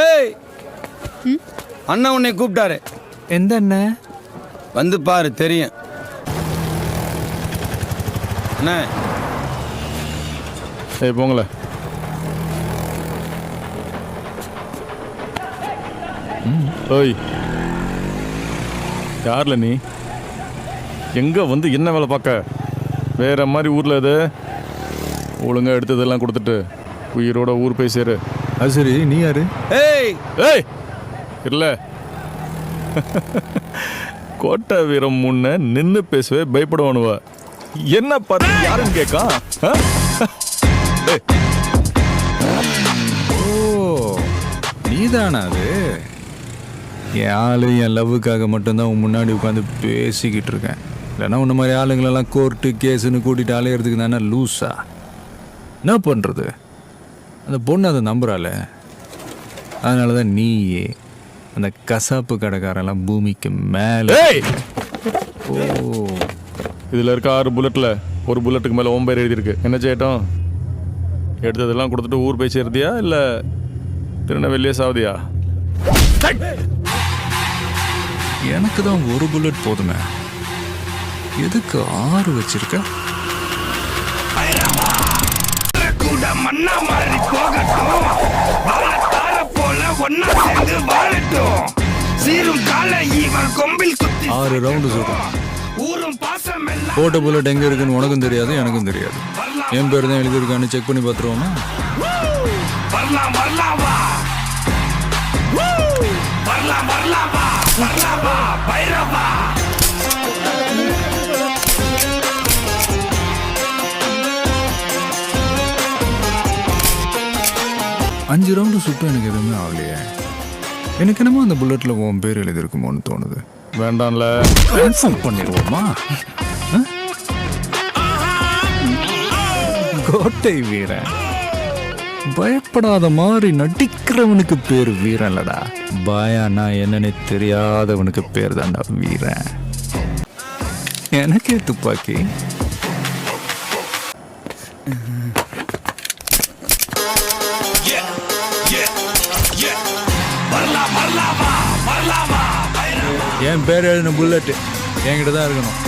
ஏய் அண்ணா உன்னை கூப்பிட்டாரு. எந்த அண்ணன்? வந்து பாரு தெரியும். அண்ணா ஏய் போங்களே. ஓய் யார்ல நீ? எங்க வந்து என்ன வேலை பார்க்க? வேற மாதிரி ஊர்ல இது ஒழுங்கா எடுத்ததெல்லாம் கொடுத்துட்டு உயிரோட ஊர் போய் சேரு. அது சரி, நீ யாரு? ஏய் ஏய் இல்ல கோட்டை வீரம் முன்ன நின்று பேசவே பயப்படுவானுவ. என்ன பார்த்து யாருன்னு கேட்கா? ஓ நீதானா அது? என் ஆளு என் லவ்வுக்காக மட்டும்தான் உன் முன்னாடி உட்காந்து பேசிக்கிட்டு இருக்கேன். இல்லைன்னா உன்ன மாதிரி ஆளுங்களெல்லாம் கோர்ட்டு கேஸுன்னு கூட்டிகிட்டு அலையிறதுக்கு தானே லூஸா? என்ன பண்ணுறது? அந்த பொண்ணு அதை நம்புறாள். அதனால தான் நீயே அந்த கசாப்பு கடைக்காரெல்லாம் பூமிக்கு மேலே. ஓ இதில் இருக்க 6 புல்லட்டில் ஒரு புல்லட்டுக்கு மேலே ஓம்பேர் எழுதியிருக்கு. என்ன செய்யட்டும்? எடுத்ததெல்லாம் கொடுத்துட்டு ஊர் போய் சேர்த்தியா இல்லை திருநெல்வேலியே சாவதியா? எனக்கு தான் ஒரு புல்லட் போதுமே, எதுக்கு 6 வச்சிருக்க? மண்ணா மாறி போகட்டும், போல ஒன்னா சேர்ந்து வாழட்டும். சீரும் கால இவர் கொம்பில் குத்தி 6 ரவுண்டு சொல்றேன். ஊரும் பாசம் எல்லாம் போட்ட புல்லட் எங்க இருக்குன்னு உனக்கும் தெரியாது, எனக்கும் தெரியாது. என் பேர் தான் எழுதியிருக்கான்னு செக் பண்ணி பார்த்துருவோமா? வரலாம் வரலாம் வா, வரலாம் வரலாம் வா, வரலாம் வா பைரவா. 5 ரவுண்டு சுட்டும் எனக்கு எதுவுமே ஆகலையே. எனக்கு என்னமோ அந்த புல்லட்டில் உன் பேர் எழுதியிருக்குமோன்னு தோணுது. வேண்டாம்ல, கன்ஃபார்ம் பண்ணிடுவோமா? கோட்டை வீரன் பயப்படாத மாதிரி நடிக்கிறவனுக்கு பேர் வீரன் இல்லடா. பாயானா என்னன்னு தெரியாதவனுக்கு பேர் தான்டா வீரன். எனக்கே துப்பாக்கி. என் பேர் எழுதின புல்லட்டு என்கிட்ட தான் இருக்கணும்.